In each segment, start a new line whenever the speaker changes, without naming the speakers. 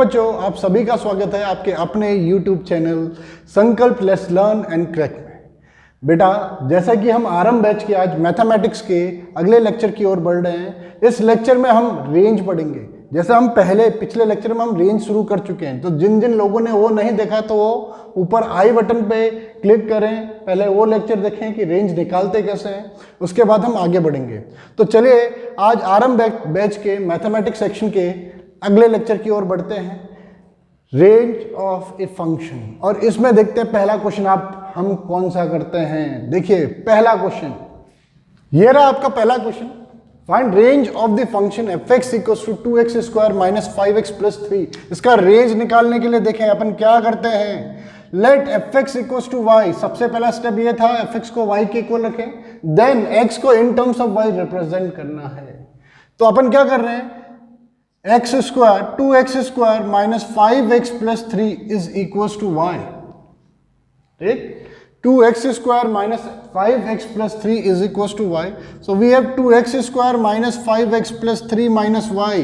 बच्चों, आप सभी का स्वागत है आपके अपने YouTube चैनल संकल्प लेट्स लर्न एंड क्रैक में। बेटा, जैसा कि हम आरंभ बैच के आज मैथमेटिक्स के अगले लेक्चर की ओर बढ़ रहे हैं, इस लेक्चर में हम रेंज पढ़ेंगे। जैसे हम पिछले लेक्चर में हम रेंज शुरू कर चुके हैं, तो जिन जिन लोगों ने वो नहीं देखा तो वो ऊपर आई बटन पे क्लिक करें, पहले वो लेक्चर देखें कि रेंज निकालते कैसे हैं, उसके बाद हम आगे बढ़ेंगे। तो चलिए आज आरंभ बैच के मैथमेटिक्स सेक्शन के अगले लेक्चर की ओर बढ़ते हैं, रेंज ऑफ ए फंक्शन। और इसमें देखते हैं पहला क्वेश्चन हम कौन सा करते हैं। देखिए पहला क्वेश्चन ये रहा आपका पहला question, find range of the function f(x) = 2x² - 5x + 3। इसका रेंज निकालने के लिए देखें अपन क्या करते हैं, लेट f(x) = y। सबसे पहला स्टेप ये था f(x) को y के इक्वल रखें, देन x को in terms of y represent करना है। तो अपन क्या कर रहे हैं, x² 2x² - 5x + 3 = y। ठीक, 2x² - 5x + 3 = y. So we have 2x² - 5x + 3 - y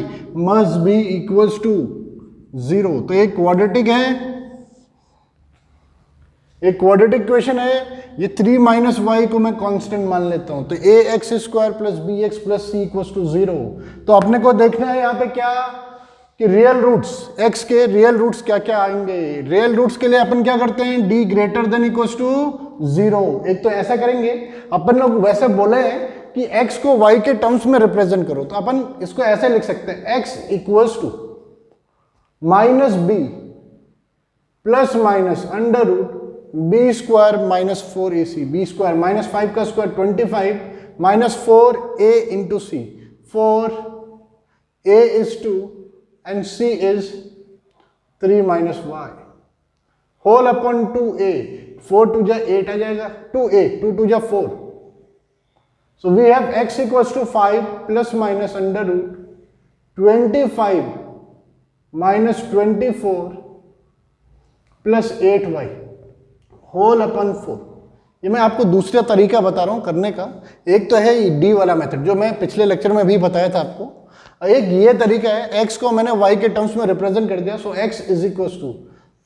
must be equals to 0। तो एक क्वाड्रेटिक है, एक क्वाड्रेटिक इक्वेशन है। ये 3 - y को मैं कांस्टेंट मान लेता हूं, तो ax² + bx + c = 0। तो अपने को देखना है यहाँ पे क्या कि रियल रूट्स x के रियल रूट्स क्या क्या आएंगे। रियल रूट्स के लिए अपन क्या करते हैं, d > 0। एक तो ऐसा करेंगे, अपन लोग वैसे बोले हैं कि x को y के टर्म्स में रिप्रेजेंट करो, तो अपन इसको ऐसे लिख सकते हैं, x = -b + -(-) b² - 4ac। b² -5 का square 25 -4a × c। 4a is 2 and c is 3 - y whole upon 2a। 4 2 जा 8 आ जाएगा, 2a 2 2 जा 4। So we have x = 5 ± ((-) 25 -24 + 8y whole अपन 4। ये मैं आपको दूसरा तरीका बता रहा हूं करने का। एक तो है डी वाला मेथड जो मैं पिछले लेक्चर में भी बताया था आपको, एक ये तरीका है, x को मैंने y के टर्म्स में रिप्रेजेंट कर दिया। सो x =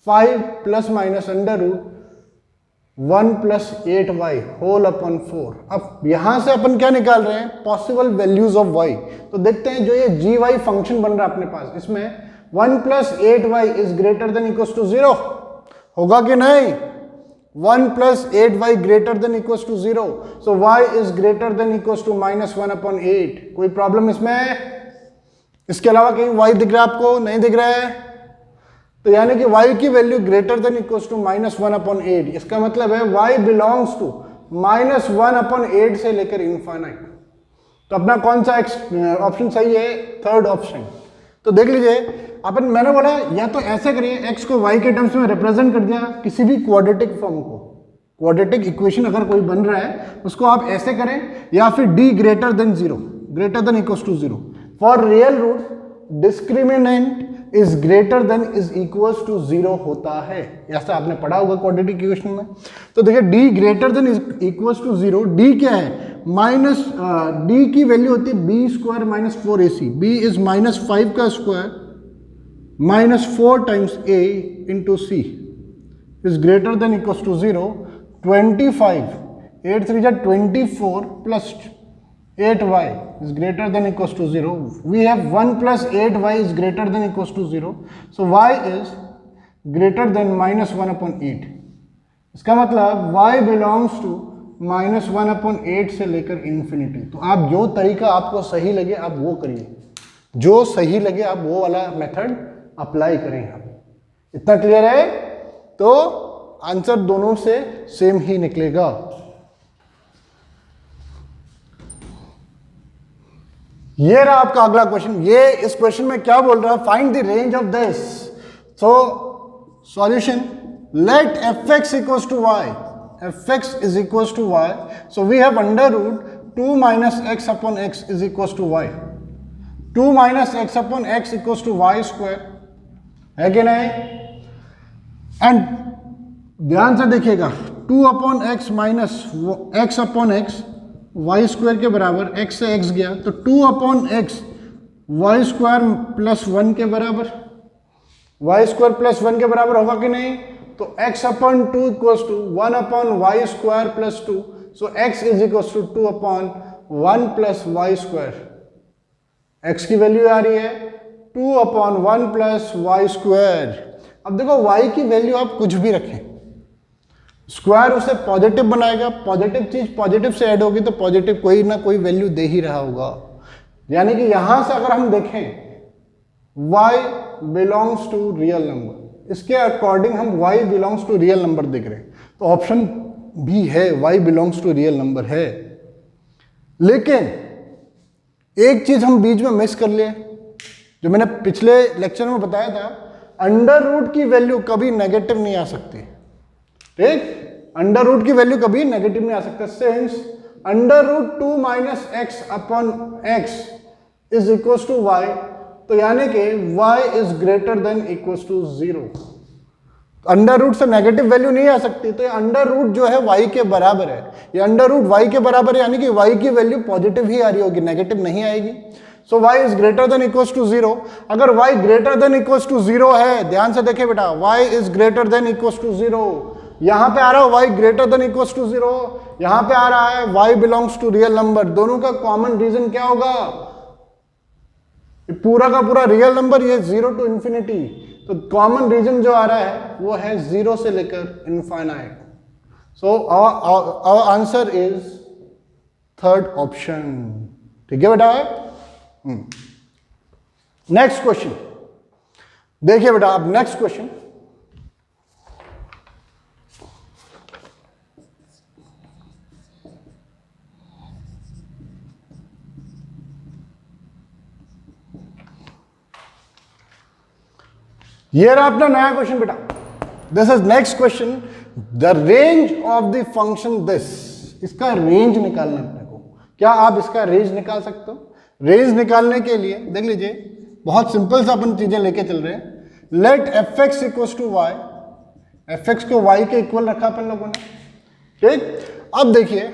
5 ± ((-) 1 + 8y होल अपन 4। अब यहां से अपन क्या निकाल रहे हैं, पॉसिबल वैल्यूज ऑफ y। तो देखते हैं जो ये gy फंक्शन बन रहा है अपने पास, इसमें 1 + 8y > 0 होगा कि नहीं। 1 + 8y > 0। सो y > -1/8। कोई प्रॉब्लम इसमें? इसके अलावा कहीं y दिख रहा है आपको, नहीं दिख रहा है? तो यानी कि y की वैल्यू > -1/8। इसका मतलब है y बिलोंग्स टू -1/8 से लेकर इनफाइनाइट। तो अपना कौन सा ऑप्शन सही है, थर्ड ऑप्शन। तो देख लीजिए अपन, मैंने बोला या तो ऐसे करिए, x को y के टर्म्स में रिप्रेजेंट कर दिया किसी भी क्वाड्रेटिक फॉर्म को। क्वाड्रेटिक इक्वेशन अगर कोई बन रहा है उसको आप ऐसे करें, या फिर d > 0 > 0। For real root discriminant is greater than is equals to 0 होता है, ऐसा आपने पढ़ा होगा क्वाड्रेटिक इक्वेशन में। तो देखिए d > इक्वल्स टू 0, d क्या है, d की वैल्यू होती है b² - 4ac। b इज -5 का square -4 times a × c is greater than equals to 0। 25 8 3 = 24 + 8y is greater than equals to 0. We have 1 + 8y is greater than equals to 0. So y is greater than -1/8। इसका मतलब y belongs to -1/8 से लेकर infinity. तो आप जो तरीका आपको सही लगे आप वो करिए, जो सही लगे आप वो वाला मेथड अप्लाई करें। आप इतना क्लियर है? तो आंसर दोनों से सेम ही निकलेगा। ये रहा आपका अगला क्वेश्चन। ये इस क्वेश्चन में क्या बोल रहा है, find the range of this. So solution, let f(x) = y, f(x) = y। So we have √2 - x/x = y। 2 - x/x = y² है कि नहीं? एंड ध्यान से देखिएगा, 2/x - x/x y² के बराबर, x से x गया तो 2/x y² + 1 के बराबर। वाई स्क्वायर प्लस 1 के बराबर होगा कि नहीं? तो x upon 2 equals to 1 upon y square plus 2, so x is equals to 2 upon 1 plus y square. x की वैल्यू आ रही है 2 अपॉन 1 प्लस वाई स्क्वायर। अब देखो y की वैल्यू आप कुछ भी रखें, स्क्वायर उसे पॉजिटिव बनाएगा, पॉजिटिव चीज पॉजिटिव से ऐड होगी तो पॉजिटिव कोई ना कोई वैल्यू दे ही रहा होगा। यानी कि यहां से अगर हम देखें y belongs to real number, इसके अकॉर्डिंग हम y belongs to real number देख रहे हैं, तो ऑप्शन भी है, y belongs to real number है। लेकिन एक चीज हम बीच में मिस कर लिए, जो मैंने पिछले लेक्चर में बताया था, अंडर रूट की वैल्यू कभी नेगेटिव नहीं आ सकती। ठीक, अंडर रूट की वैल्यू कभी नेगेटिव नहीं आ सकता। Since under root 2 minus x upon x is equal to y, तो यानी कि y is greater than equal to 0। Under root से नेगेटिव वैल्यू नहीं आ सकती, तो ये अंडर रूट जो है y के बराबर है, ये अंडर रूट y के बराबर है, यानी कि y की वैल्यू पॉजिटिव ही आ रही होगी, नेगेटिव नहीं आएगी। So y is greater than equal to 0। अगर y greater than equal to 0 है, ध्यान से देखें बेटा, y is greater than equal to 0, यहां पे आ रहा है y greater than equal to 0, यहां पे आ रहा है y belongs to real number, दोनों का कॉमन रीजन क्या होगा? पूरा का पूरा रियल नंबर, ये 0 टू इंफिनिटी, तो कॉमन रीजन जो आ रहा है वो है 0 से लेकर infinite. So our answer is third option. ठीक है बेटा। नेक्स्ट क्वेश्चन देखिए बेटा, अब नेक्स्ट क्वेश्चन, ये रहा अपना नया क्वेश्चन बेटा। This is next question, the range of the function this, इसका रेंज निकालना अपने को। क्या आप इसका रेंज निकाल सकते हो? रेंज निकालने के लिए देख लीजिए, बहुत सिंपल सा अपन चीजें लेके चल रहे हैं। Let f x equal to y, f x को वाई के इक्वल रखा अपन लोगों ने। ठीक, अब देखिए,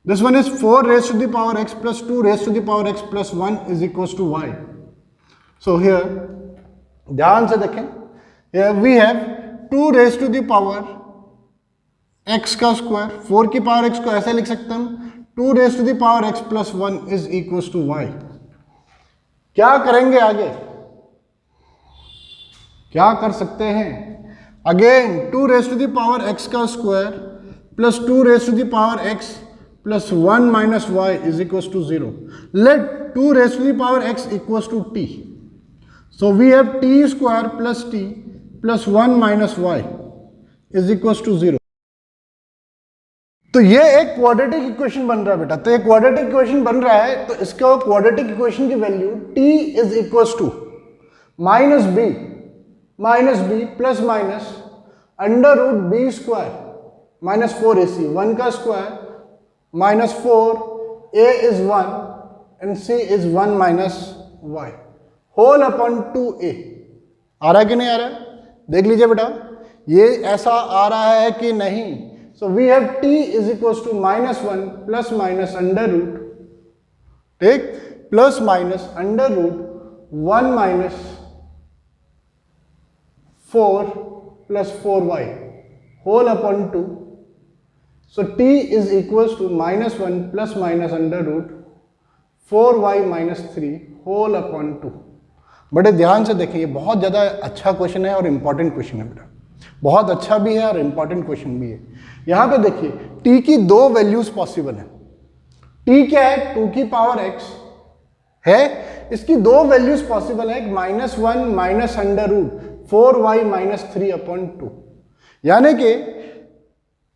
this one is 4 raise to the power x plus 2 raise to the power x plus 1 is equal to y. So here ध्यान से देखें, we have 2 raise to the power x का स्क्वायर, 4 की पावर एक्स को ऐसे लिख सकते हैं हम, 2 raise to the power x plus 1 is equal to y. क्या करेंगे आगे? क्या कर सकते हैं? Again 2 raise to the power x का square plus 2 raise to the power x plus 1 minus y is equal to 0। Let 2 raise to the power x equal to t, so we have t square plus t plus 1 minus y is equals to 0। तो ये एक quadratic equation बन रहा है बेटा। तो एक quadratic equation बन रहा है, तो इसका क्वाड्रेटिक इक्वेशन की value t is equals to minus b plus minus under root b square minus 4ac, 1 का square minus 4, a is 1 and c is 1 minus y whole upon 2a। आ रहा है कि नहीं आ रहा है? देख लीजिए बेटा, ये ऐसा आ रहा है कि नहीं। So we have t is equal to minus 1 plus minus under root, ठीक, plus minus under root 1 minus 4 plus 4y whole upon 2। So t is equal to minus 1 plus minus under root 4y minus 3 whole upon 2। बड़े ध्यान से देखिए, ये बहुत ज़्यादा अच्छा question है और इंपॉर्टेंट क्वेश्चन है बेटा, बहुत अच्छा भी है और इंपॉर्टेंट क्वेश्चन भी है। यहाँ पे देखिए, t की 2 वैल्यूज पॉसिबल है। t क्या है? 2 की पावर x है, इसकी 2 वैल्यूज पॉसिबल है, एक minus 1 minus under root 4y minus 3 upon 2। यानी कि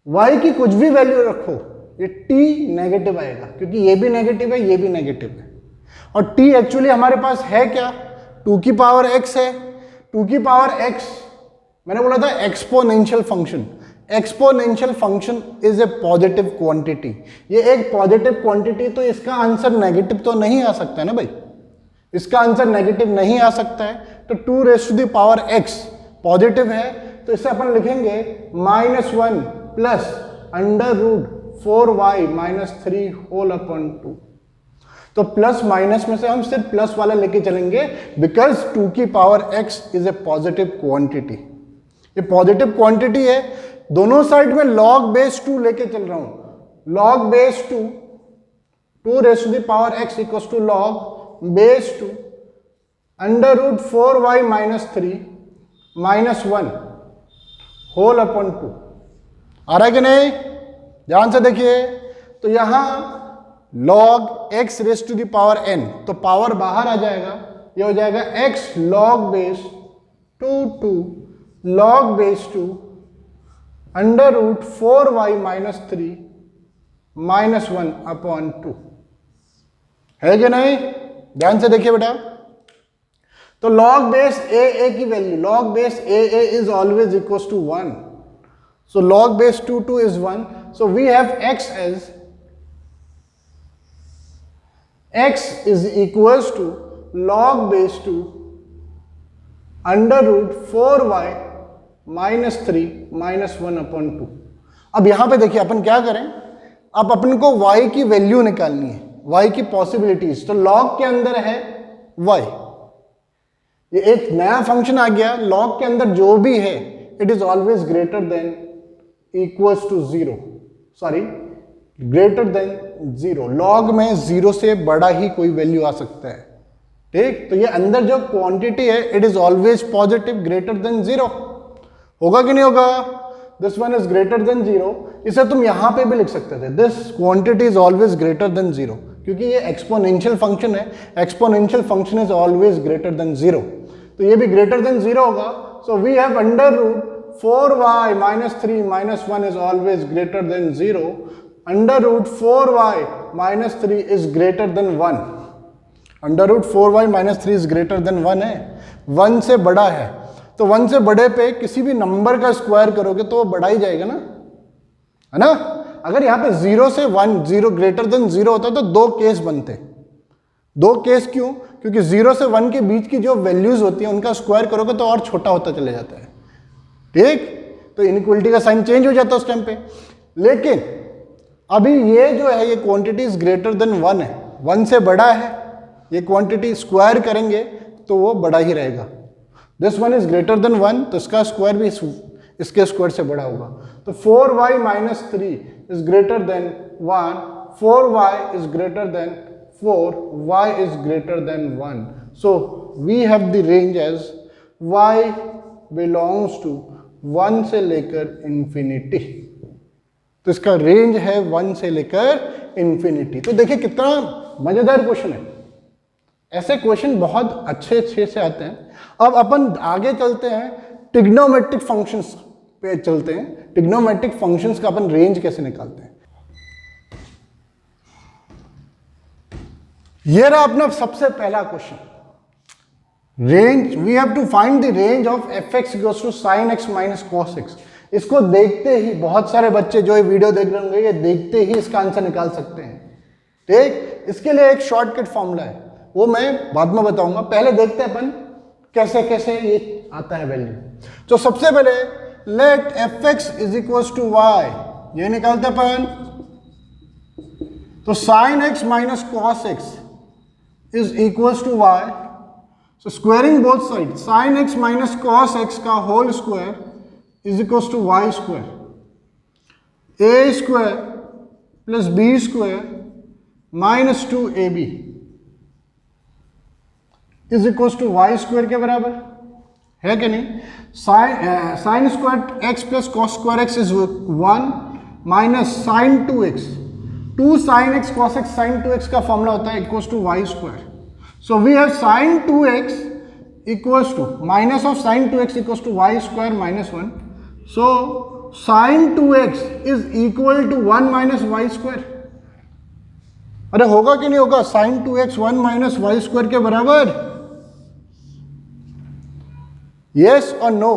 y की कुछ भी वैल्यू रखो, ये t नेगेटिव आएगा, क्योंकि ये भी नेगेटिव है, ये भी नेगेटिव है। और t एक्चुअली हमारे पास है क्या? 2 की पावर x है। 2 की पावर x, मैंने बोला था exponential function. Exponential function is a positive quantity. ये एक पॉजिटिव क्वांटिटी, तो इसका आंसर नेगेटिव तो नहीं आ सकता है ना भाई, इसका आंसर नेगेटिव नहीं आ सकता है। तो 2 raise to the power x positive है, तो इसे अपन लिखेंगे minus 1 plus under root 4y minus 3 whole upon 2। तो प्लस माइनस में से हम सिर्फ प्लस वाला लेके चलेंगे, बिकॉज 2 की power x is a positive quantity. ये पॉजिटिव क्वांटिटी है, दोनों साइड में log बेस 2 लेके चल रहा हूं। log base 2 raise to the power x equal to log base 2 under root 4y minus 3 minus 1 whole upon 2। आ रहा है कि नहीं? ध्यान से देखिए, तो यहां log x raise to the power n, तो पावर बाहर आ जाएगा, ये हो जाएगा x log base 2 log base 2 under root 4y minus 3 minus 1 upon 2। है कि नहीं? ध्यान से देखिए बेटा, तो log बेस a की value, log base a is always equal to 1, so log base 2 is 1, so we have x as x is equals to log base 2 under root 4y minus 3 minus 1 upon 2। अब यहां पे देखिए अपन क्या करें, अब अपन को y की वैल्यू निकालनी है, y की पॉसिबिलिटीज। तो log के अंदर है y, ये एक नया फंक्शन आ गया, log के अंदर जो भी है it is always greater than equals to 0, sorry greater than 0। log में 0 से बड़ा ही कोई वैल्यू आ सकता है, ठीक? तो ये अंदर जो क्वांटिटी है it is always positive greater than 0। होगा कि नहीं होगा? This one is greater than 0। इसे तुम यहां पे भी लिख सकते थे, this quantity is always greater than 0, क्योंकि ये एक्सपोनेंशियल फंक्शन है, exponential function is always greater than 0, तो ये भी ग्रेटर देन 0 होगा। So we have under root 4y minus 3 minus 1 is always greater than 0. Under root 4y minus 3 is greater than 1. Under root 4y minus 3 is greater than 1 है, 1 से बड़ा है, तो 1 से बड़े पे किसी भी नंबर का स्क्वायर करोगे तो वो बढ़ा ही जाएगा ना, है ना? अगर यहाँ पे 0 से 1, 0 ग्रेटर देन 0 होता तो 2 केस बनते। 2 केस क्यों? क्योंकि 0 से 1 के बीच की जो वैल्यूज होती है उनका स्क्वायर करोगे तो और छोटा होता चले जाता है, ठीक? तो इनइक्वलिटी का साइन चेंज हो जाता है उस टाइम पे। लेकिन अभी ये जो है ये क्वांटिटी इज ग्रेटर देन 1 है, 1 से बड़ा है, ये क्वांटिटी स्क्वायर करेंगे तो वो बड़ा ही रहेगा। This one is greater than 1, तो इसका स्क्वायर भी इसके स्क्वायर से बड़ा होगा। तो 4y minus 3 is greater than 1, 4y is greater than 4, y is greater than 1। So we have the range as y belongs to 1 से लेकर इंफिनिटी। तो इसका रेंज है 1 से लेकर इंफिनिटी। तो देखिए कितना मजेदार क्वेश्चन है, ऐसे क्वेश्चन बहुत अच्छे से आते हैं। अब अपन आगे चलते हैं, ट्रिग्नोमेट्रिक फंक्शंस पे चलते हैं। ट्रिग्नोमेट्रिक फंक्शंस का अपन रेंज कैसे निकालते हैं। ये रहा अपना सबसे पहला question, range. We have to find the range of f x equals to sine x minus cos x. इसको देखते ही बहुत सारे बच्चे जो ये वीडियो देख रहे होंगे, ये देखते ही इसका आंसर निकाल सकते हैं, ठीक? इसके लिए एक शॉर्टकट फॉर्मूला है, वो मैं बाद में बताऊंगा। पहले देखते हैं अपन कैसे कैसे ये आता है वैल्यू। तो सबसे पहले let f x is equals to y, ये निकालते अपन। तो sine x minus cos x is equals to y. So squaring both side, sine x minus cos x का whole square is equals to y square. A square plus b square minus 2ab is equals to y square के बराबर है कि नहीं? Sine square x plus cos square x is 1 minus sine 2x, 2 sine x cos x sine 2x का formula होता है equals to y square. So we have sine 2x equals to minus of sine 2x equals to y square minus 1। So sine 2x is equal to 1 minus y square. अरे होगा कि नहीं होगा? Sign 2x 1 minus y square के बराबर, yes और no?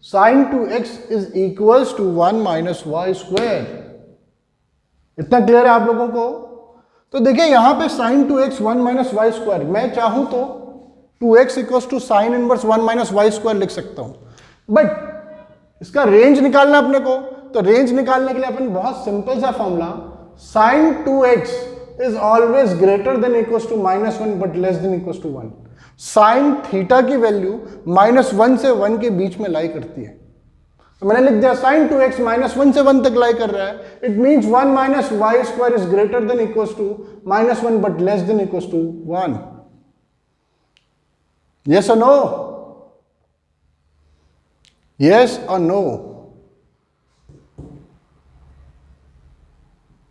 Sine 2x is equals to 1 minus y square. इतना clear है आप लोगों को? तो देखिए यहां पे sign 2x 1 minus y square, मैं चाहूं तो 2x equals to sine inverse 1 minus y square लिख सकता हूं, बट इसका रेंज निकालना अपने को। तो रेंज निकालने के लिए अपन बहुत सिंपल सा formula, sine 2x is always greater than equals to -1 but less than equals to 1। Sine theta की वैल्यू -1 से 1 के बीच में लाई करती है। तो मैंने लिख दिया sin 2x -1 से 1 तक लाई कर रहा है, it means 1 minus y square is greater than equals to -1 but less than equals to 1। Yes और नो? यस और no?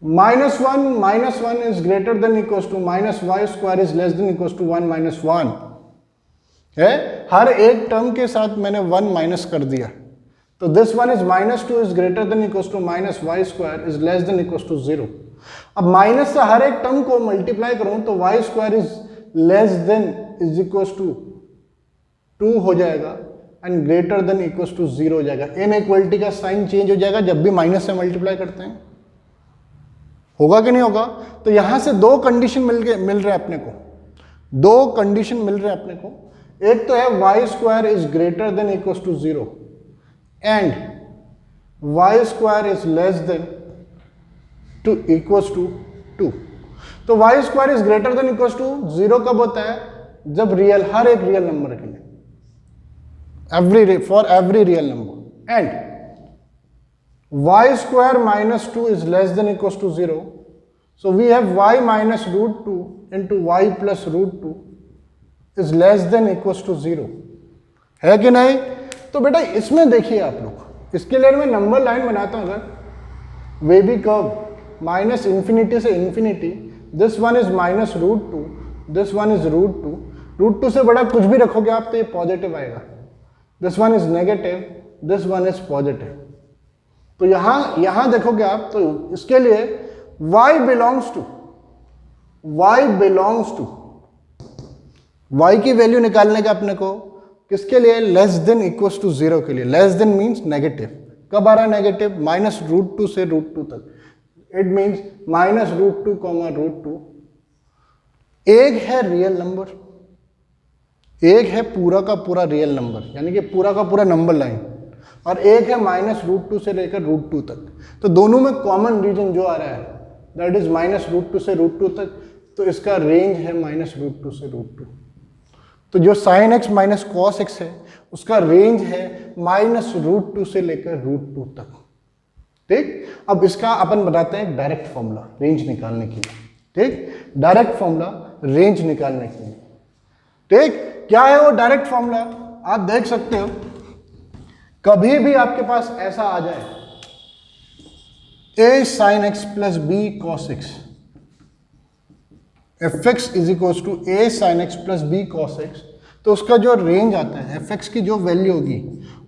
-1 is greater than equals to -y square is less than equals to 1 minus 1 है। हर एक term के साथ मैंने 1 minus कर दिया, तो this one is -2 is greater than equals to -y square is less than equals to 0। अब minus से हर एक टर्म को मल्टीप्लाई करूं तो y square is less than is equals to 2 हो जाएगा and greater than equals to 0 हो जाएगा। इनइक्वालिटी का साइन चेंज हो जाएगा जब भी माइनस से मल्टीप्लाई करते हैं। होगा कि नहीं होगा? तो यहां से दो कंडीशन मिल रहे हैं अपने को, दो कंडीशन मिल रहे हैं अपने को। एक तो है y square is greater than equals to 0 and y square is less than to equals to 2। तो y square is greater than equals to 0 कब होता है? जब रियल, हर एक रियल नंबर के लिए, for every real number. And y square minus 2 is less than equals to 0. So we have y minus root 2 into y plus root 2 is less than equals to 0। है कि नहीं? तो बेटा इसमें देखिए आप लोग, इसके लिए मैं नंबर लाइन बनाता हूं। अगर वेबी कर्व माइनस इंफिनिटी से infinity, this one is minus root 2, this one is root 2, root 2 से बड़ा कुछ भी रखोगे आप तो ये पॉजिटिव आएगा। This one is negative, this one is positive. तो यहां देखोगे आप तो इसके लिए y बिलोंग्स टू y की वैल्यू निकालने का अपने को किसके लिए? लेस देन इक्वल्स टू 0 के लिए। Less than means negative. कब आ रहा है नेगेटिव? -√2 से √2 तक। It means -√2, √2। एक है रियल नंबर, एक है पूरा का पूरा रियल नंबर, यानी कि पूरा का पूरा नंबर लाइन, और एक है -√2 से लेकर √2 तक। तो दोनों में कॉमन रीजन जो आ रहा है दैट इज -√2 से √2 तक, तो इसका रेंज है -√2 से √2। तो जो sin x minus cos x है उसका रेंज है -√2 से लेकर √2 तक। ठीक, अब इसका अपन बताते हैं डायरेक्ट फॉर्मूला रेंज निकालने के लिए। ठीक, डायरेक्ट फॉर्मूला रेंज निकालने के लिए। ठीक, क्या है वो डायरेक्ट फॉर्मूला? आप देख सकते हो, कभी भी आपके पास ऐसा आ जाए a sin x plus b cos x, fx is equals to a sin x plus b cos x, तो उसका जो रेंज आता है fx की जो वैल्यू होगी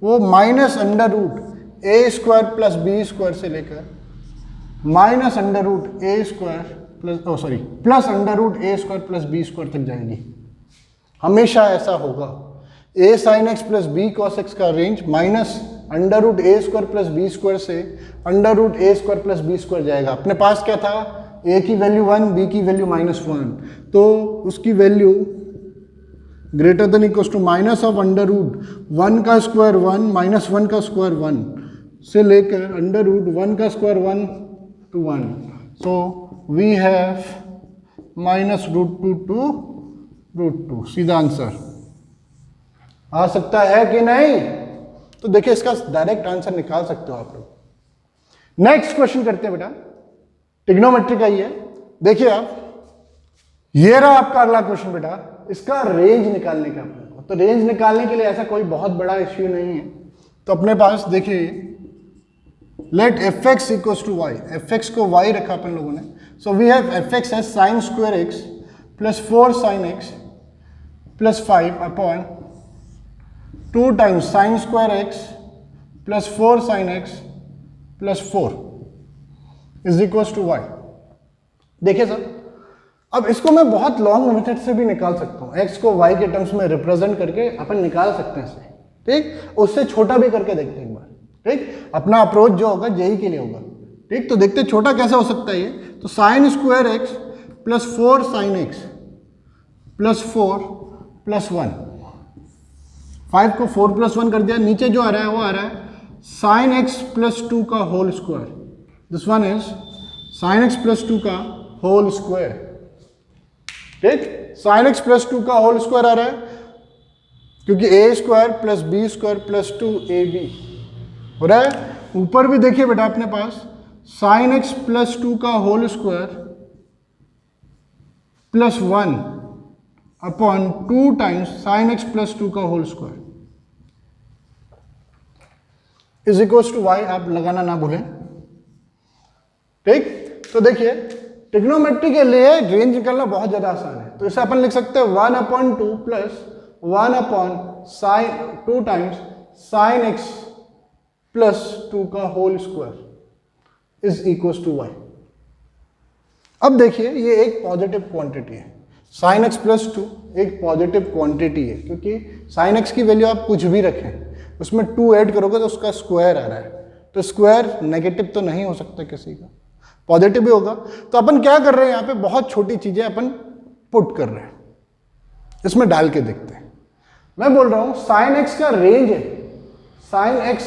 वो -√a square plus b square से लेकर -√a square plus +√a square plus b square तक जाएगी। हमेशा ऐसा होगा। a sin x plus b cos x का range -√a square plus b square से √a square plus b square जाएगा। अपने पास क्या था? a की वैल्यू 1, b की वैल्यू -1, तो उसकी value greater than equals to -√1 का स्क्वायर 1 -1 का स्क्वायर 1 से लेकर √1 का square 1 to 1। So we have -√2 to √2। सीधा आंसर आ सकता है कि नहीं? तो देखिए इसका डायरेक्ट आंसर निकाल सकते हो आप लोग। नेक्स्ट क्वेश्चन करते हैं बेटा, ट्रिग्नोमेट्री का ही है। देखिए आप, ये रहा आपका अगला क्वेश्चन बेटा, इसका रेंज निकालने का अपने को। तो रेंज निकालने के लिए ऐसा कोई बहुत बड़ा इश्यू नहीं है। तो अपने पास देखिए, let fx equals to y, fx को y रखा अपन लोगों ने। So we have fx as sin square x plus 4 sin x plus 5 upon 2 times sin square x plus 4 sin x plus 4 is equals to y। देखिए sir, अब इसको मैं बहुत लॉन्ग मेथड से भी निकाल सकता हूँ। x को y के टर्म्स में रिप्रेजेंट करके अपन निकाल सकते हैं इसे। ठीक, उससे छोटा भी करके देखते हैं एक बार। ठीक, अपना अप्रोच जो होगा यही के लिए होगा। ठीक, तो देखते छोटा कैसे हो सकता है ये। तो sin square x plus 4 sin x plus 4 plus 1, 5 को 4 प्लस 1 कर दिया। नीचे जो आ रहा है वो आ रहा है sin x प्लस 2 का whole square. This one is sin x plus 2 का होल स्क्वायर। ठीक, साइन एक्स प्लस 2 का होल स्क्वायर आ रहा है क्योंकि a square plus b square plus 2ab हो रहा है। ऊपर भी देखिए बेटा अपने पास साइन एक्स प्लस 2 का whole square plus 1 upon 2 times sine x plus 2 का whole square is equal to y. आप लगाना ना भूलें। ठीक, तो देखिए ट्रिग्नोमेट्री के लिए रेंज निकालना बहुत ज्यादा आसान है। तो इसे अपन लिख सकते हैं 1/2 plus 1/2 times sine x plus 2 का whole square is equal to y. अब देखिए ये एक पॉजिटिव क्वांटिटी है, साइन एक्स प्लस 2 एक पॉजिटिव क्वांटिटी है क्योंकि साइन एक्स की वैल्यू आप कुछ भी रखें उसमें 2 ऐड करोगे तो उसका स्क्वायर आ रहा है। तो स्क्वायर नेगेटिव तो नहीं हो सकता किसी का, पॉजिटिव भी होगा। तो अपन क्या कर रहे हैं यहाँ पे, बहुत छोटी चीजें अपन पुट कर रहे हैं, इसमें डाल के देखते हैं। मैं बोल रहा हूं साइन एक्स का रेंज है, साइन एक्स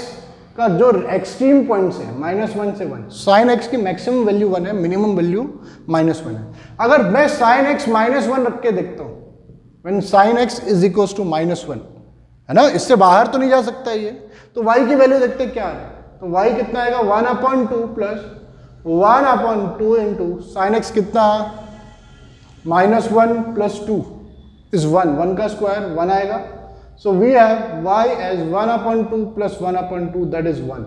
का जो एक्सट्रीम पॉइंट्स है -1 से 1, साइन एक्स की मैक्सिमम वैल्यू 1 है, मिनिमम वैल्यू -1 है। अगर मैं साइन एक्स -1 रख के देखता हूं, when sine x is equal to -1 है ना, इससे बाहर तो नहीं जा सकता ये। तो y की वैल्यू देखते क्या है, तो y कितना आएगा 1/2 प्लस 1/2 इंटू साइन एक्स कितना -1 प्लस 2 इज 1 का स्क्वायर 1 आएगा। So we have y as 1/2 plus 1/2 that is 1।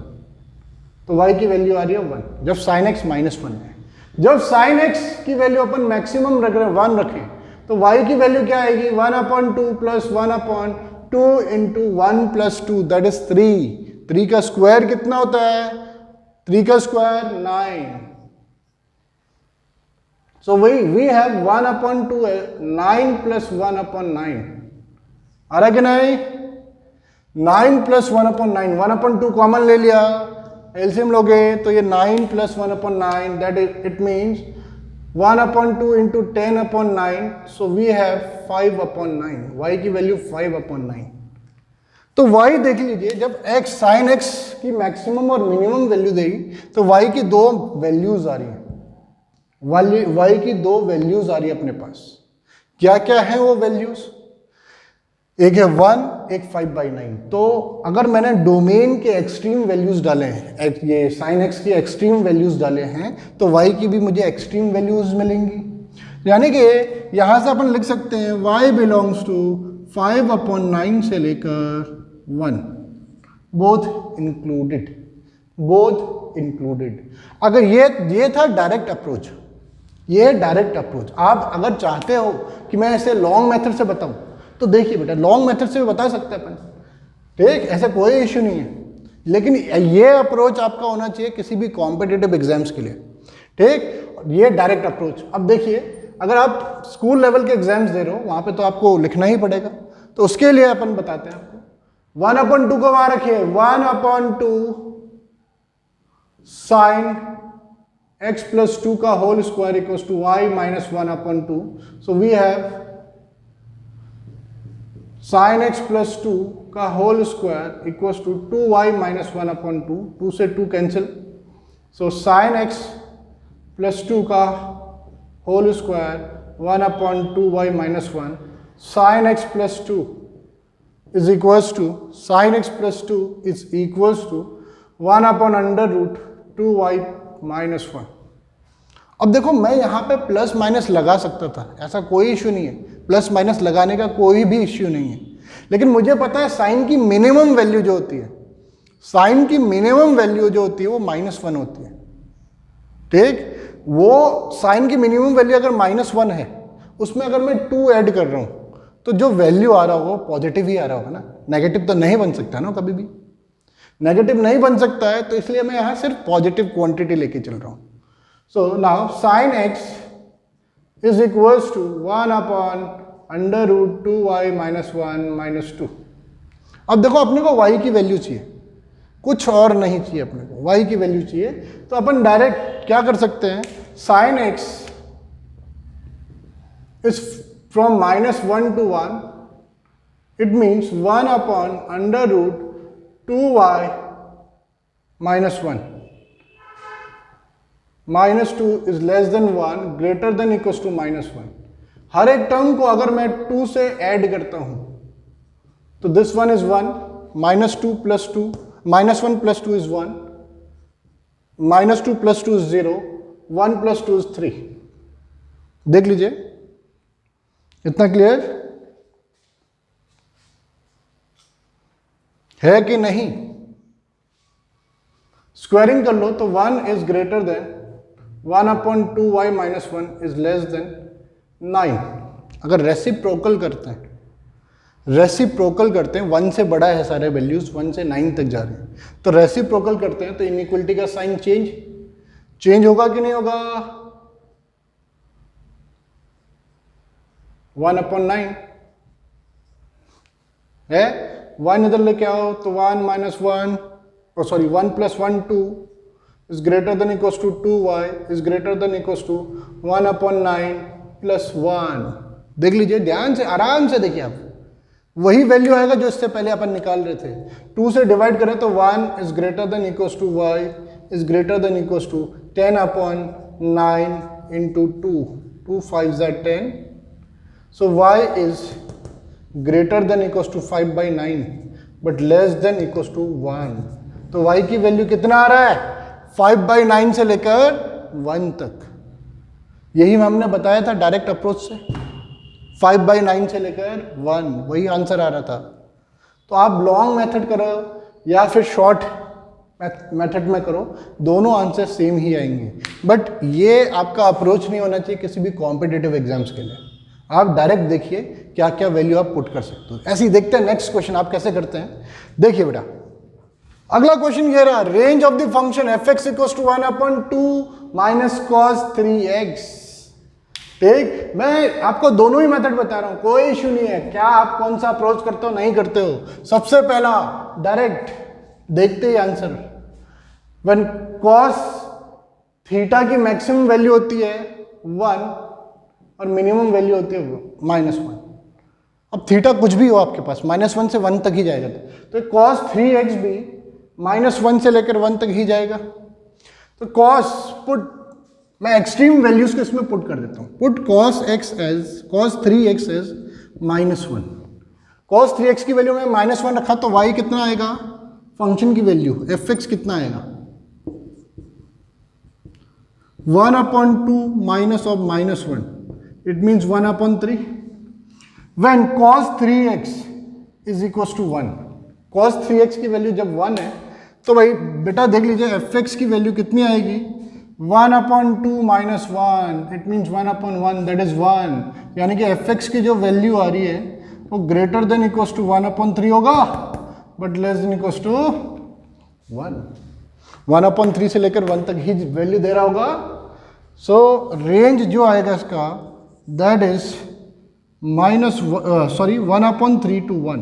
तो y की वैल्यू आ रही है 1 जब साइन एक्स -1 है। जब साइन एक्स की वैल्यू अपन मैक्सिमम रख रहे हैं 1 रखें तो y की वैल्यू क्या आएगी 1/2 plus 1/2 into 1 plus 2 that is 3 का स्क्वायर कितना होता है 3 का square 9। So we have 1/2 9 plus 1/9 आ रहा कि नहीं, 9 प्लस 1/9, 1/2 कॉमन ले लिया, एलसीएम लोगे तो ये 9 plus 1/9 that it means 1/2 into 10/9। So we have 5/9, y की वैल्यू 5/9। तो y देख लीजिए जब x साइन x की मैक्सिमम और मिनिमम वैल्यू देगी तो y की दो वैल्यूज आ रही है, y की दो वैल्यूज आ रही है अपने पास। क्या क्या है वो वैल्यूज, एक है 1 एक 5/9। तो अगर मैंने डोमेन के एक्सट्रीम वैल्यूज डाले हैं, ये साइन x की एक्सट्रीम वैल्यूज डाले हैं तो y की भी मुझे एक्सट्रीम वैल्यूज मिलेंगी। यानी कि यहां से अपन लिख सकते हैं y बिलोंग्स टू 5/9 से लेकर 1 बोथ इंक्लूडेड। अगर ये था डायरेक्ट अप्रोच, ये डायरेक्ट अप्रोच। आप अगर चाहते हो कि मैं ऐसे लॉन्ग मेथड से बताऊं तो देखिए बेटा लॉन्ग मेथड से भी बता सकते हैं अपन, ठीक, ऐसा कोई इश्यू नहीं है। लेकिन ये अप्रोच आपका होना चाहिए किसी भी कॉम्पिटिटिव एग्जाम्स के लिए, ठीक, ये डायरेक्ट अप्रोच। अब देखिए अगर आप स्कूल लेवल के एग्जाम्स दे रहे हो वहां पे तो आपको लिखना ही पड़ेगा, तो उसके लिए अपन बताते हैं आपको 1/2 को वहां रखिए 1/2 साइन x प्लस 2 का whole square equals to y minus 1/2। So we have sine x plus 2 का whole square equals to 2y minus 1/2, 2 से 2 cancel. So sine x plus 2 का whole square 1/2y minus 1, sine x plus 2 is equals to sin x plus 2 is equals to 1/√2y minus 1। अब देखो मैं यहाँ पे plus minus लगा सकता था, ऐसा कोई इश्यू नहीं है, प्लस माइनस लगाने का कोई भी इश्यू नहीं है। लेकिन मुझे पता है साइन की मिनिमम वैल्यू जो होती है, साइन की मिनिमम वैल्यू जो होती है वो -1 होती है, ठीक। वो साइन की मिनिमम वैल्यू अगर -1 है उसमें अगर मैं 2 ऐड कर रहा हूँ तो जो वैल्यू आ रहा होगा पॉजिटिव ही आ रहा होगा ना, नेगेटिव तो नहीं बन सकता ना, कभी भी नेगेटिव नहीं बन सकता है। तो इसलिए मैं यहाँ सिर्फ पॉजिटिव क्वांटिटी लेके चल रहा हूँ। So now sine x is equals to 1/√2y minus 1 minus 2। अब देखो अपने को y की वैल्यू चाहिए, कुछ और नहीं चाहिए, अपने को y की वैल्यू चाहिए। तो अपन डायरेक्ट क्या कर सकते हैं, sine x is from -1 to 1, it means 1/√2y minus 1 -2 is less than 1 greater than equals to -1। हर एक टर्म को अगर मैं 2 से ऐड करता हूं तो this one is 1, -2 plus 2, -1 plus 2 is 1, -2 plus 2 is 0, 1 plus 2 is 3। देख लीजिए, इतना क्लियर है कि नहीं? स्क्वायरिंग कर लो तो 1 is greater then 1/2y minus 1 is less then 9। अगर रेसिप्रोकल करते हैं 1 से बड़ा है, सारे वैल्यूज 1 से 9 तक जा रहे हैं, तो रेसिप्रोकल करते हैं तो इनइक्वलिटी का साइन चेंज होगा कि नहीं होगा? 1/9 है, 1 इधर लेके आओ तो 1 minus 1, sorry 1 plus 1 2 is greater than equals to 2y is greater than equals to 1/9 plus 1। देख लीजिए, ध्यान से, आराम से देखिए, आप वही वैल्यू आएगा जो इससे पहले अपन निकाल रहे थे। 2 से डिवाइड करें तो 1 is greater than equals to y is greater than equals to 10/9 into 2 5 ज़ा 10। So y is greater than equals to 5/9 but less than equals to 1। तो y की वैल्यू कितना आ रहा है? 5/9 से लेकर 1 तक। यही हमने बताया था डायरेक्ट अप्रोच से, 5/9 से लेकर 1, वही आंसर आ रहा था। तो आप लॉन्ग मेथड करो या फिर शॉर्ट मेथड में करो, दोनों आंसर सेम ही आएंगे। बट ये आपका अप्रोच नहीं होना चाहिए किसी भी कॉम्पिटिटिव एग्जाम्स के लिए। आप डायरेक्ट देखिए क्या क्या वैल्यू आप पुट कर सकते हो। ऐसे ही देखते हैं नेक्स्ट क्वेश्चन आप कैसे करते हैं। देखिए बेटा, अगला क्वेश्चन ये रहा, range of the function f(x) equals to 1/2 minus cos 3x। ठीक, मैं आपको दोनों ही मेथड बता रहा हूं, कोई इश्यू नहीं है, क्या आप कौन सा अप्रोच करते हो नहीं करते हो। सबसे पहला डायरेक्ट देखते ही आंसर, व्हेन cos थीटा की मैक्सिमम वैल्यू होती है 1 और मिनिमम वैल्यू होती है -1। अब थीटा कुछ भी हो आपके पास, -1 से 1 तक ही जाएगा, तो cos 3x भी -1 से लेकर 1 तक ही जाएगा। तो cos पुट, मैं एक्सट्रीम वैल्यूज को इसमें पुट कर देता हूं, put cos 3x as -1। cos 3x की वैल्यू में -1 रखा तो y कितना आएगा? फंक्शन की वैल्यू f(x) कितना आएगा? 1/2 minus of -1, it means 1/3। when cos 3x is equals to 1, cos 3x की वैल्यू जब 1 है तो भाई बेटा देख लीजिए f(x) की वैल्यू कितनी आएगी? 1/2 minus 1, it means 1/1, that is 1। यानी कि f(x) की जो वैल्यू आ रही है वो ग्रेटर देन इक्वल्स टू 1/3 होगा but less than equals to 1। 1/3 से लेकर 1 तक ही वैल्यू दे रहा होगा। सो रेंज जो आएगा इसका दैट इज 1/3 to 1।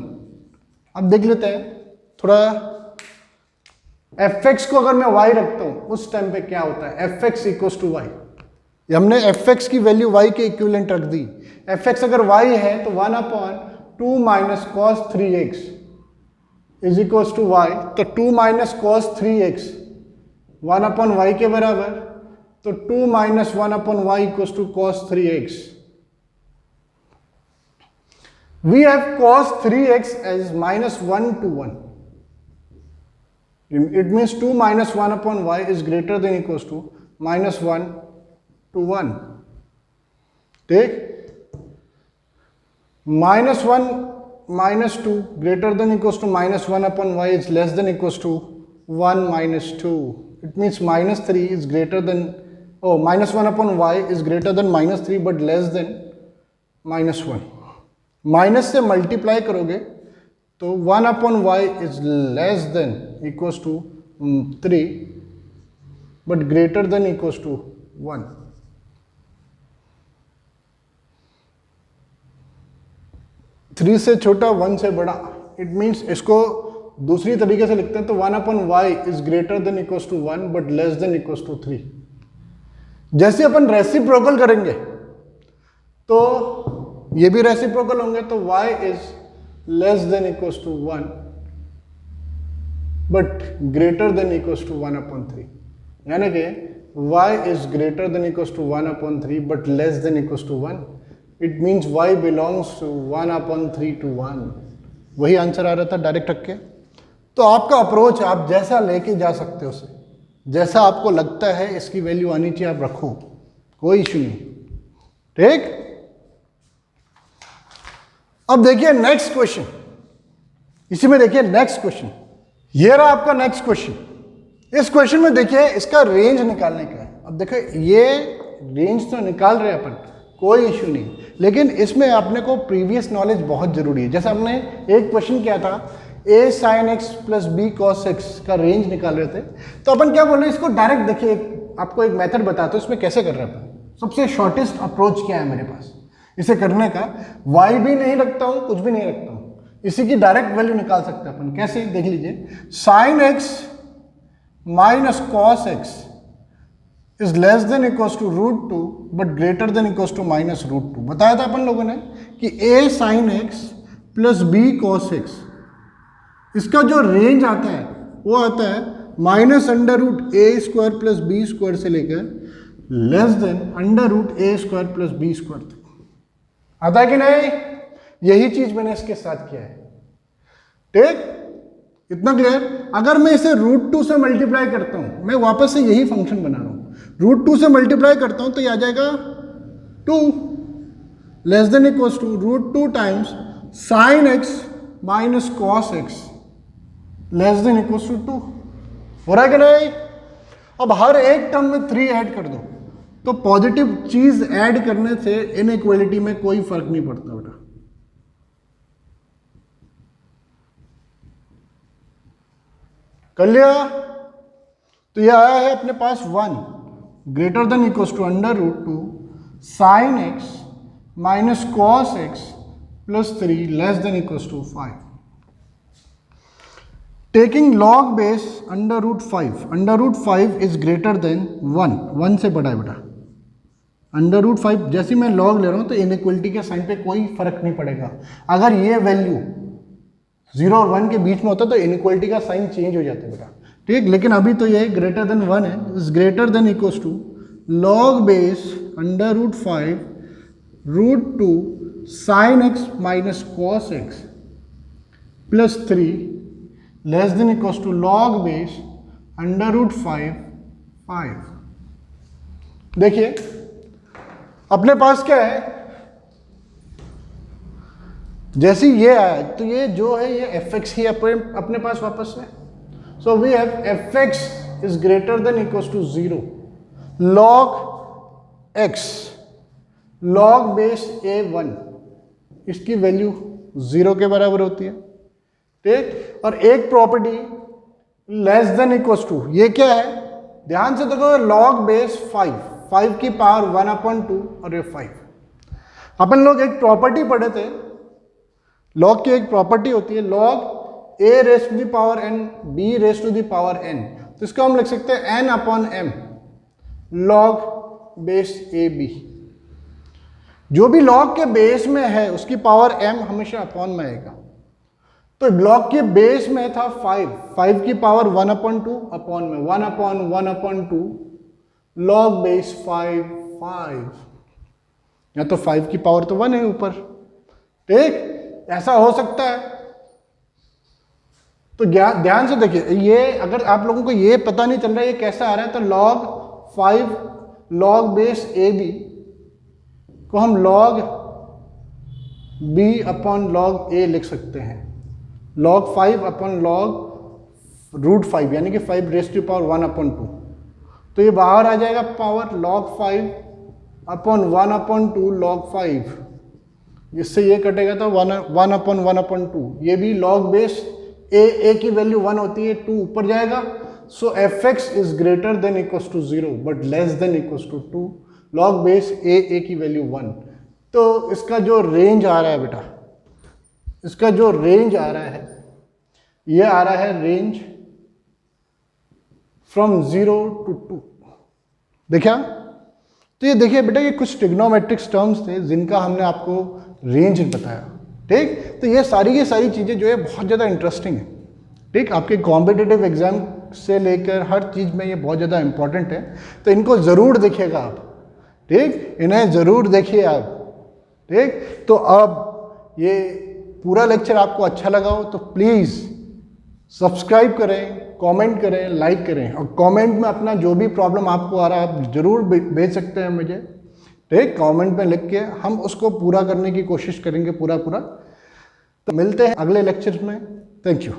अब देख लेते हैं थोड़ा, f(x) को अगर मैं y रखता हूं उस टाइम पे क्या होता है? f(x) इक्वल्स टू y, हमने f(x) की वैल्यू y के इक्विवेलेंट रख दी। f(x) अगर y है तो 1/2 minus cos 3x is equals to y, तो 2 माइनस cos 3x 1/y के बराबर, तो 2 minus 1/y equals to cos 3x। We have cos 3x as -1 to 1. It means 2 minus 1/y is greater than equals to -1 to 1. ठीक, -1 minus 2 greater than equals to -1/y is less than equals to 1 minus 2. It means -3 is greater than, -1/y is greater than -3 but less than -1। Minus से multiply करोगे तो 1/y is less than equals to 3 but greater than equals to 1। Three से छोटा 1 से बड़ा, it means इसको दूसरी तरीके से लिखते हैं तो 1/y is greater than equals to 1 but less than equals to 3। जैसे अपन रेसिप्रोकल करेंगे तो ये भी रेसिप्रोकल होंगे, तो y is less than equals to 1 but greater than equals to 1/3। यानी कि y is greater than equals to 1/3 but less than equals to 1, it means y belongs to 1/3 to 1. वही आंसर आ रहा था डायरेक्ट रख के। तो आपका अप्रोच आप जैसा लेके जा सकते हो, उसे जैसा आपको लगता है इसकी वैल्यू आनी चाहिए आप रखो, कोई इशू नहीं। ठीक, अब देखिए नेक्स्ट क्वेश्चन, इसी में देखिए नेक्स्ट क्वेश्चन, ये रहा आपका नेक्स्ट क्वेश्चन। इस क्वेश्चन में देखिए इसका रेंज निकालने का है। अब देखिए ये रेंज तो निकाल रहे हैं अपन, कोई इशू नहीं, लेकिन इसमें अपने को प्रीवियस नॉलेज बहुत जरूरी है। जैसे हमने एक क्वेश्चन किया था a sin x plus b cos x का रेंज निकाल रहे थे, तो अपन क्या बोल रहे हैं, इसको डायरेक्ट देखिए, आपको एक मेथड बताता हूं इसमें कैसे कर रहे हैं अपन। सबसे शॉर्टेस्ट अप्रोच क्या है मेरे पास इसे करने का, y भी नहीं रखता हूं, कुछ भी नहीं रखता हूं, इसी की डायरेक्ट वैल्यू निकाल सकते हैं अपन। कैसे, देख लीजिए, sin x minus cos x is less than equals to √2 but greater than equals to -√2। बताया था अपन लोगों ने कि a sin x plus b cos x, इसका जो रेंज आता है वो आता है -√a² प्लस b² से लेकर less than √a² plus b² तक। आता है कि नहीं? यही चीज मैंने इसके साथ किया है। ठीक, इतना क्लियर? अगर मैं इसे √2 से मल्टीप्लाई करता हूं, मैं वापस से यही फंक्शन बना रहा हूं, √2 से मल्टीप्लाई करता हूं तो ये आ जाएगा 2 less than equals to √2 times sin x minus cos x less than equals to 2। हो रहा है कि नहीं? अब हर एक टर्म में 3 ऐड कर दो, तो पॉजिटिव चीज ऐड करने से इनइक्वालिटी में कोई फर्क नहीं पड़ता बेटा। कर लिया? तो यह आया है अपने पास 1 greater than equals to √2 sin x minus cos x plus 3 less than equals to 5। Taking log base √5 is greater than 1 से बड़ा है बेटा। √5 जैसे मैं लॉग ले रहा हूं तो इनइक्वलिटी के साइन पे कोई फर्क नहीं पड़ेगा। अगर ये वैल्यू 0 और 1 के बीच में होता तो इनइक्वलिटी का साइन चेंज हो जाता है बेटा। ठीक, लेकिन अभी तो ये ग्रेटर देन 1 है, is greater than equals to log base √5 √2 sin x minus cos x plus 3 less than equals to log base √5 5। देखिए अपने पास क्या है, जैसे ये आया तो ये जो है ये fx ही अपने पास वापस है। So we have fx is greater than equals to 0 log x log base a1, इसकी वैल्यू 0 के बराबर होती है। ठीक, और एक property less than equals to, ये क्या है, ध्यान से देखो, log बेस 5 की पावर 1/2 और ये 5। अपन लोग एक प्रॉपर्टी पढ़े थे, log की एक प्रॉपर्टी होती है log a raise to the power n b raise to the power n, तो इसको हम लिख सकते हैं n/m log बेस ab। जो भी log के बेस में है उसकी पावर m हमेशा अपॉन में आएगा। तो log के बेस में था 5 की पावर 1/2 अपॉन में 1/1/2 log बेस 5 या तो 5 की पावर तो 1 है ऊपर। ठीक, ऐसा हो सकता है। तो ध्यान से देखिए, ये अगर आप लोगों को ये पता नहीं चल रहा है ये कैसा आ रहा है, तो log 5 log बेस ab को हम log b upon log a लिख सकते हैं, log 5 अपॉन log √5 यानी कि 5 रेस टू पावर 1/2। तो ये बाहर आ जाएगा पावर log 5 अपॉन 1/2 log 5, इससे ये कटेगा तो 1/1/2। ये भी log बेस a की वैल्यू 1 होती है, 2 ऊपर जाएगा। So fx is greater than equals to 0 but less than equals to 2 log base a की वैल्यू 1। तो इसका जो रेंज आ रहा है बेटा, इसका जो रेंज आ रहा है, ये आ रहा है रेंज फ्रॉम 0 to 2। देखा? तो ये देखिए बेटा, ये कुछ ट्रिग्नोमेट्रिक्स टर्म्स थे जिनका हमने आपको रेंज बताया। ठीक, तो ये सारी चीज़ें जो है बहुत ज़्यादा इंटरेस्टिंग है। ठीक, आपके कॉम्पिटिटिव एग्जाम से लेकर हर चीज़ में ये बहुत ज़्यादा इम्पोर्टेंट है, तो इनको ज़रूर देखिएगा आप, ठीक, इन्हें ज़रूर देखिए आप, ठीक। तो अब ये पूरा लेक्चर आपको अच्छा लगा हो तो प्लीज़ सब्सक्राइब करें, कमेंट करें, लाइक करें, और कमेंट में अपना जो भी प्रॉब्लम आपको आ रहा है आप ज़रूर भेज सकते हैं मुझे, ठीक, कमेंट में लिख के हम उसको पूरा करने की कोशिश करेंगे पूरा। तो मिलते हैं अगले लेक्चर में। Thank you.